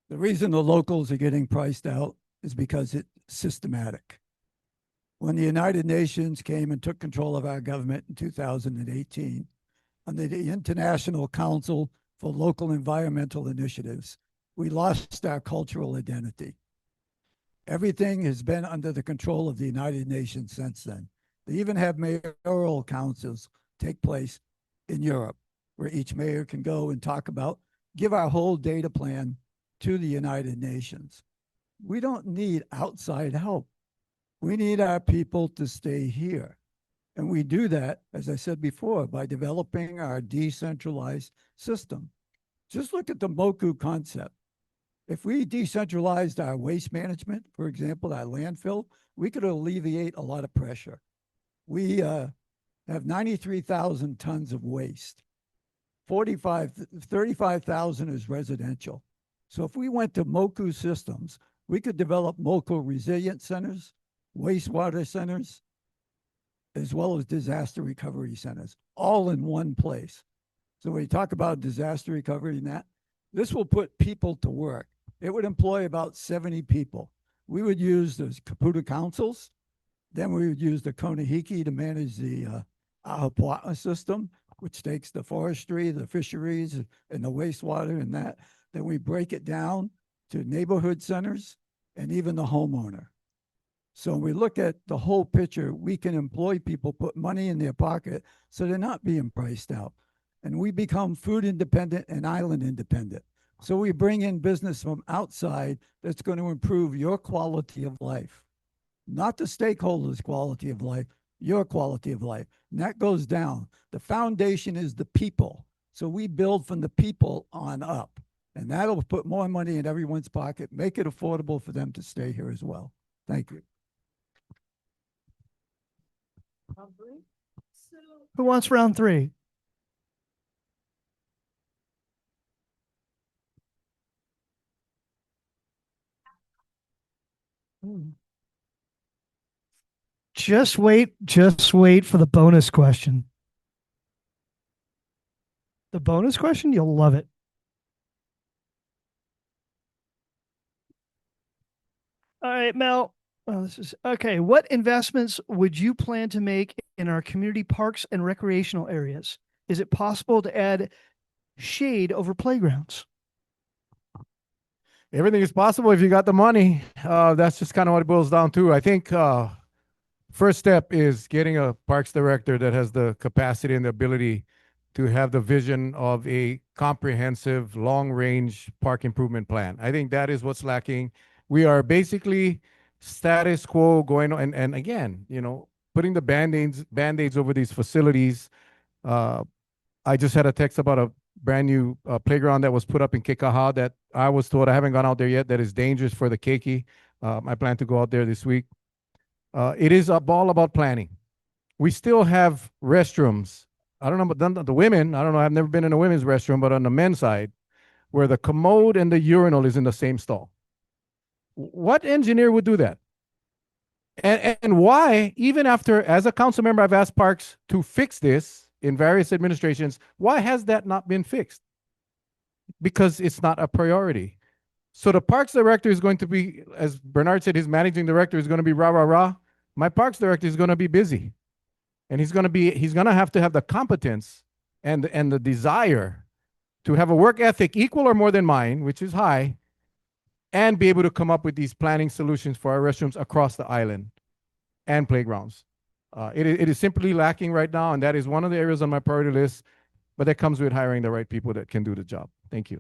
The reason the locals are getting priced out is because it's systematic. When the United Nations came and took control of our government in 2018, under the International Council for Local Environmental Initiatives, we lost our cultural identity. Everything has been under the control of the United Nations since then. They even have mayoral councils take place in Europe, where each mayor can go and give our whole data plan to the United Nations. We don't need outside help. We need our people to stay here. And we do that, as I said before, by developing our decentralized system. Just look at the MOKU concept. If we decentralized our waste management, for example, our landfill, we could alleviate a lot of pressure. We have 93,000 tons of waste. 35,000 is residential. So if we went to MOKU systems, we could develop MOKU resilient centers, wastewater centers, as well as disaster recovery centers, all in one place. So when you talk about disaster recovery and that, this will put people to work. It would employ about 70 people. We would use those Kaputa councils. Then we would use the Konahiki to manage the Ahapua'a system, which takes the forestry, the fisheries, and the wastewater and that. Then we break it down to neighborhood centers and even the homeowner. So when we look at the whole picture, we can employ people, put money in their pocket so they're not being priced out. And we become food independent and island independent. So we bring in business from outside that's going to improve your quality of life, not the stakeholders' quality of life, your quality of life. And that goes down. The foundation is the people. So we build from the people on up. And that'll put more money in everyone's pocket, make it affordable for them to stay here as well. Thank you. Who wants round three? Just wait for the bonus question. The bonus question, you'll love it. All right, Mel. Oh, this is okay. What investments would you plan to make in our community parks and recreational areas? Is it possible to add shade over playgrounds? Everything is possible if you got the money. That's just kind of what it boils down to. I think first step is getting a parks director that has the capacity and the ability to have the vision of a comprehensive long-range park improvement plan. I think that is what's lacking. We are basically status quo going on, and again, putting the band-aids over these facilities. I just had a text about a brand new playground that was put up in Kekaha that I was told, I haven't gone out there yet, that is dangerous for the keiki. I plan to go out there this week. It is all about planning. We still have restrooms I don't know, but then the women, I don't know, I've never been in a women's restroom, but on the men's side, where the commode and the urinal is in the same stall. What engineer would do that? And why, even after, as a council member, I've asked Parks to fix this in various administrations, why has that not been fixed? Because it's not a priority. So the Parks director is going to be, as Bernard said, his managing director is going to be rah, rah, rah. My Parks director is going to be busy. And he's going to have the competence and the desire to have a work ethic equal or more than mine, which is high, and be able to come up with these planning solutions for our restrooms across the island and playgrounds. It is simply lacking right now, and that is one of the areas on my priority list, but that comes with hiring the right people that can do the job. Thank you.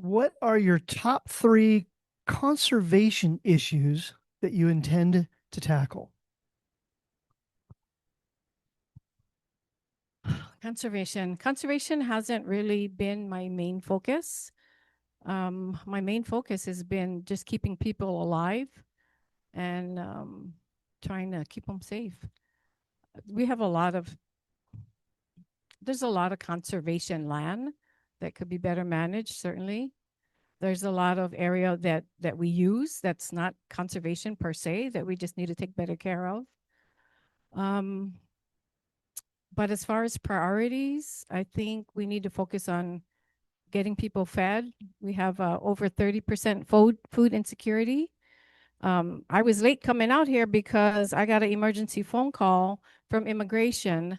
What are your top 3 conservation issues that you intend to tackle? Conservation hasn't really been my main focus. My main focus has been just keeping people alive and trying to keep them safe. There's a lot of conservation land that could be better managed, certainly. There's a lot of area that we use that's not conservation per se, that we just need to take better care of. But as far as priorities, I think we need to focus on getting people fed. We have over 30% food insecurity. I was late coming out here because I got an emergency phone call from immigration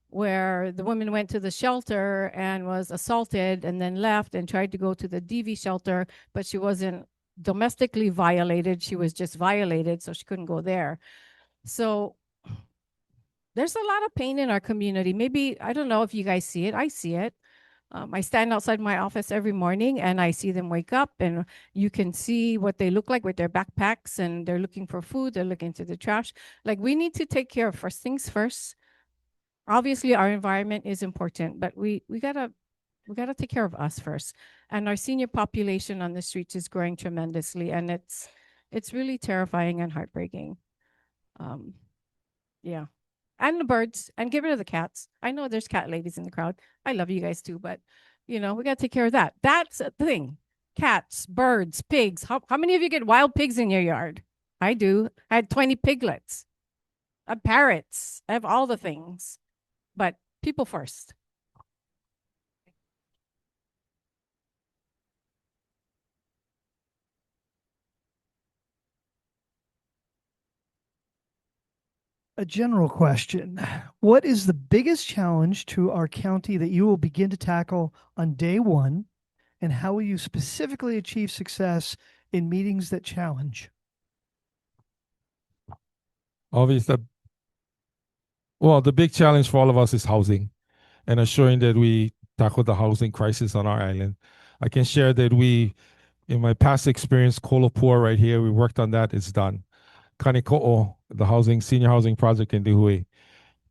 where the woman went to the shelter and was assaulted and then left and tried to go to the DV shelter, but she wasn't domestically violated. She was just violated, so she couldn't go there. So there's a lot of pain in our community. Maybe, I don't know if you guys see it. I see it. I stand outside my office every morning and I see them wake up, and you can see what they look like with their backpacks, and they're looking for food. They're looking to the trash. Like, we need to take care of first things first. Obviously, our environment is important, but we gotta take care of us first. And our senior population on the streets is growing tremendously, and it's really terrifying and heartbreaking. Yeah. And the birds, and get rid of the cats. I know there's cat ladies in the crowd. I love you guys too, but we got to take care of that. That's a thing. Cats, birds, pigs. How many of you get wild pigs in your yard? I do. I had 20 piglets. Parrots. I have all the things. But people first. A general question. What is the biggest challenge to our county that you will begin to tackle on day 1? And how will you specifically achieve success in meetings that challenge? Obviously, well, the big challenge for all of us is housing and ensuring that we tackle the housing crisis on our island. I can share that in my past experience, Kolopur right here, we worked on that. It's done. Kaniko'o, the senior housing project in Dihui,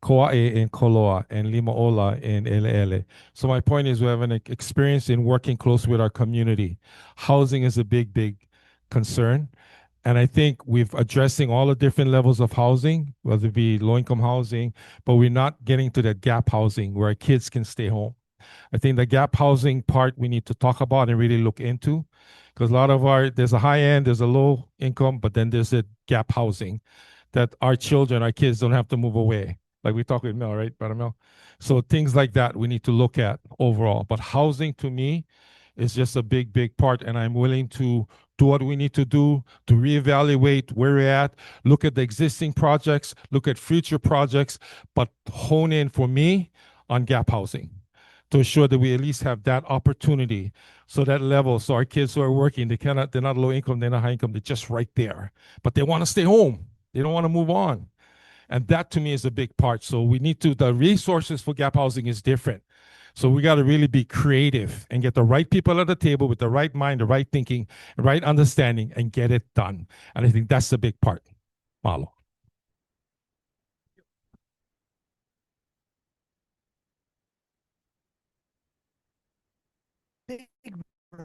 Kauaʻi in Koloa, and Limaola in Eleele. So my point is we have an experience in working close with our community. Housing is a big, big concern. And I think we've addressing all the different levels of housing, whether it be low-income housing, but we're not getting to that gap housing where our kids can stay home. I think the gap housing part we need to talk about and really look into, because a lot of there's a high end, there's a low income, but then there's a gap housing that our kids don't have to move away. Like we talked with Mel, right, Brother Mel? So things like that we need to look at overall. But housing to me is just a big, big part, and I'm willing to do what we need to do to reevaluate where we're at, look at the existing projects, look at future projects, but hone in for me on gap housing to ensure that we at least have that opportunity. So that level, so our kids who are working, they're not low income, they're not high income, they're just right there. But they want to stay home. They don't want to move on. And that to me is a big part. So the resources for gap housing is different. So we got to really be creative and get the right people at the table with the right mind, the right thinking, the right understanding, and get it done. And I think that's the big part. Malo.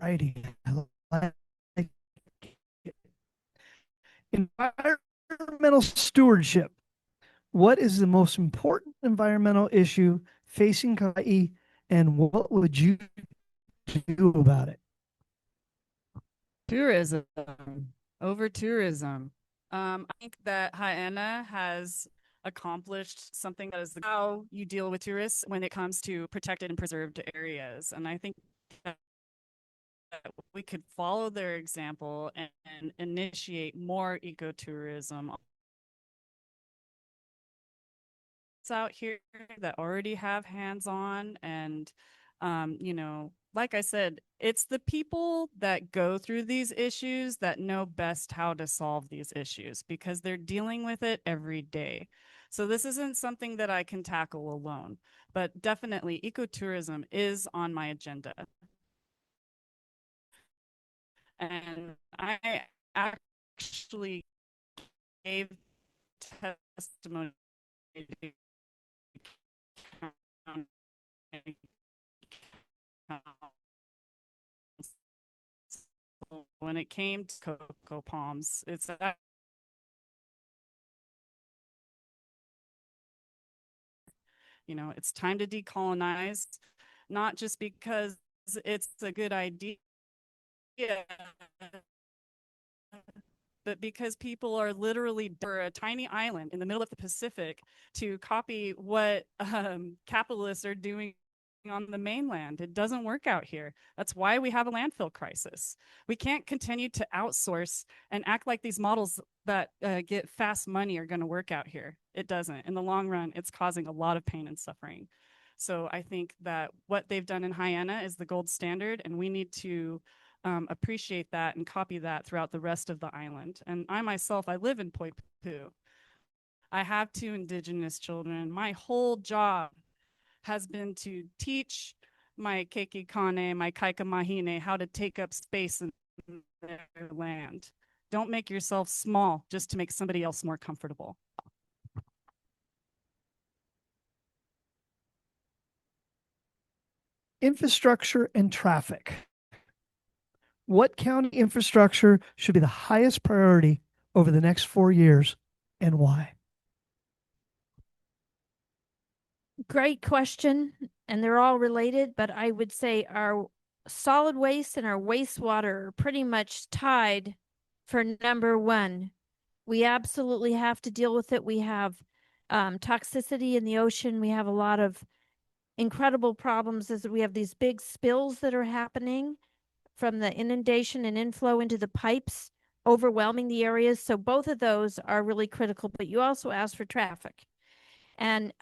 righty. I like it. Environmental stewardship. What is the most important environmental issue facing Kauai, and what would you do about it? Tourism, over tourism. I think that Haena has accomplished something that is how you deal with tourists when it comes to protected and preserved areas. And I think that we could follow their example and initiate more ecotourism out here that already have hands-on and you know, like I said, it's the people that go through these issues that know best how to solve these issues because they're dealing with it every day. So this isn't something that I can tackle alone, but definitely ecotourism is on my agenda. And I actually gave testimony to when it came to cocoa palms. It's you know, it's time to decolonize, not just because it's a good idea, but because people are literally for a tiny island in the middle of the Pacific to copy what capitalists are doing on the mainland. It doesn't work out here. That's why we have a landfill crisis. We can't continue to outsource and act like these models that get fast money are going to work out here. It doesn't. In the long run, it's causing a lot of pain and suffering. So I think that what they've done in Haena is the gold standard, and we need to appreciate that and copy that throughout the rest of the island. And I myself, I live in Poipu. I have 2 indigenous children. My whole job has been to teach my keikikane, my kaikamahine, how to take up space in their land. Don't make yourself small just to make somebody else more comfortable. Infrastructure and traffic. What county infrastructure should be the highest priority over the next 4 years, and why? Great question, and they're all related, but I would say our solid waste and our wastewater are pretty much tied for number one. We absolutely have to deal with it. We have toxicity in the ocean. We have a lot of incredible problems as we have these big spills that are happening from the inundation and inflow into the pipes, overwhelming the areas. So both of those are really critical, but you also asked for traffic. And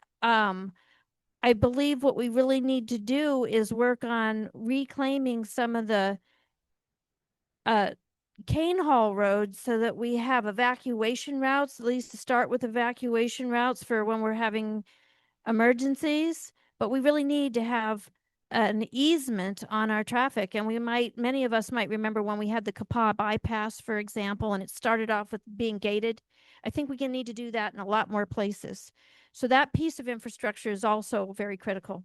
I believe what we really need to do is work on reclaiming some of the cane haul roads so that we have evacuation routes, at least to start with evacuation routes for when we're having emergencies. But we really need to have an easement on our traffic. And many of us might remember when we had the Kapaa bypass, for example, and it started off with being gated. I think we need to do that in a lot more places. So that piece of infrastructure is also very critical.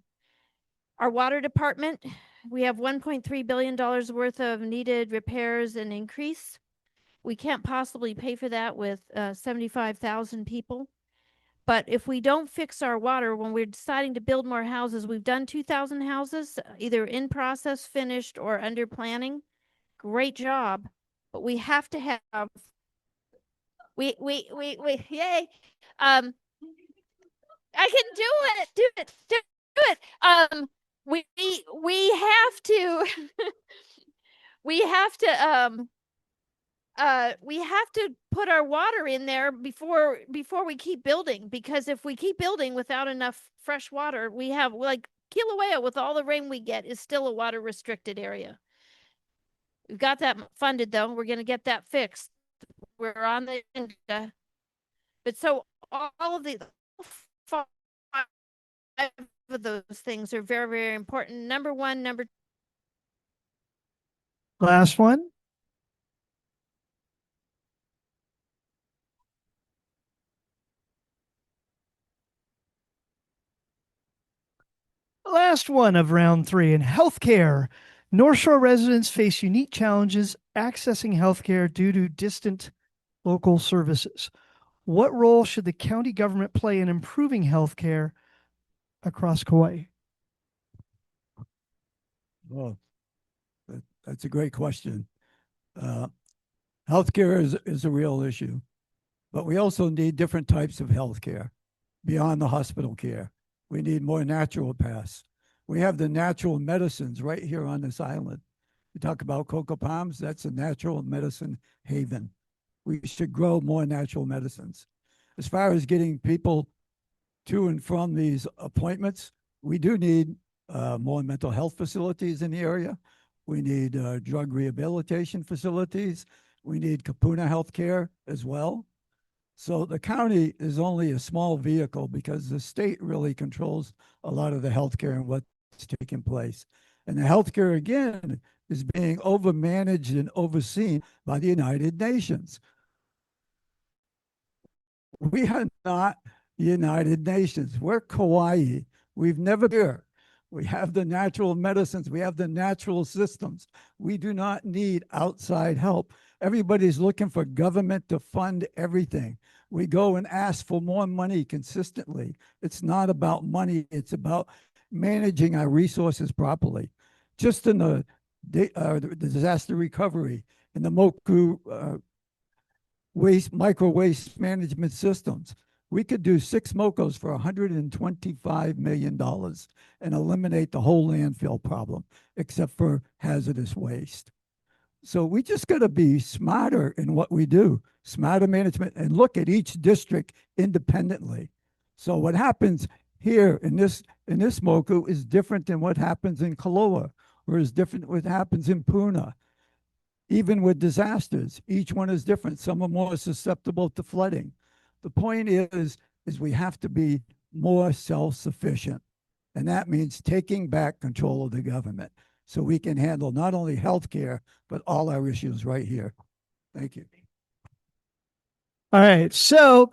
Our water department, we have $1.3 billion worth of needed repairs and increase. We can't possibly pay for that with 75,000 people. But if we don't fix our water when we're deciding to build more houses, we've done 2,000 houses, either in process, finished, or under planning. Great job. But we have to have, yay. I can do it. We have to, we have to put our water in there before we keep building, because if we keep building without enough fresh water, we have like Kilauea, with all the rain we get, is still a water restricted area. We've got that funded though. We're going to get that fixed. We're on the agenda. But so all of the 5 of those things are very, very important. Number one, Last one. Last one of round 3 in healthcare. North Shore residents face unique challenges accessing healthcare due to distant local services. What role should the county government play in improving healthcare across Kauai? Well, that's a great question. Healthcare is a real issue, but we also need different types of healthcare beyond the hospital care. We need more natural paths. We have the natural medicines right here on this island. We talk about cocoa palms, that's a natural medicine haven. We should grow more natural medicines. As far as getting people to and from these appointments, we do need more mental health facilities in the area. We need drug rehabilitation facilities. We need Kapuna healthcare as well. So the county is only a small vehicle because the state really controls a lot of the healthcare and what's taking place. And the healthcare, again, is being overmanaged and overseen by the United Nations. We are not the United Nations. We're Kauai. We've never been here. We have the natural medicines. We have the natural systems. We do not need outside help. Everybody's looking for government to fund everything. We go and ask for more money consistently. It's not about money. It's about managing our resources properly. Just in the disaster recovery, in the Moku micro waste management systems, we could do 6 MOCOs for $125 million and eliminate the whole landfill problem, except for hazardous waste. So we just got to be smarter in what we do, smarter management, and look at each district independently. So what happens here in this MOCU is different than what happens in Kaloa, or is different what happens in Puna. Even with disasters, each one is different. Some are more susceptible to flooding. The point is we have to be more self-sufficient. And that means taking back control of the government so we can handle not only healthcare, but all our issues right here. Thank you. All right. So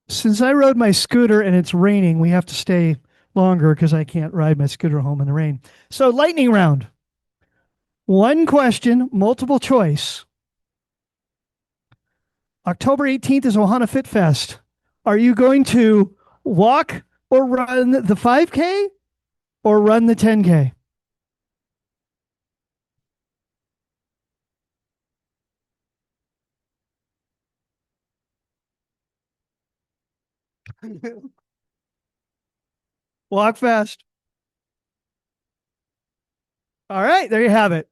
since I rode my scooter and it's raining, we have to stay longer because I can't ride my scooter home in the rain. So lightning round. One question, multiple choice. October 18th is Ohana Fit Fest. Are you going to walk or run the 5K or run the 10K? Walk fast. All right, there you have it.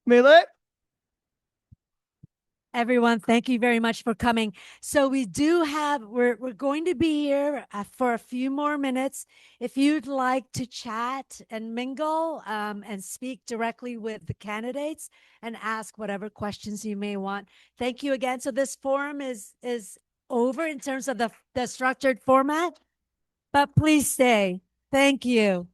Melee? Everyone, thank you very much for coming. So we do have, we're going to be here for a few more minutes. If you'd like to chat and mingle and speak directly with the candidates and ask whatever questions you may want. Thank you again. So this forum is over in terms of the structured format, but please stay. Thank you.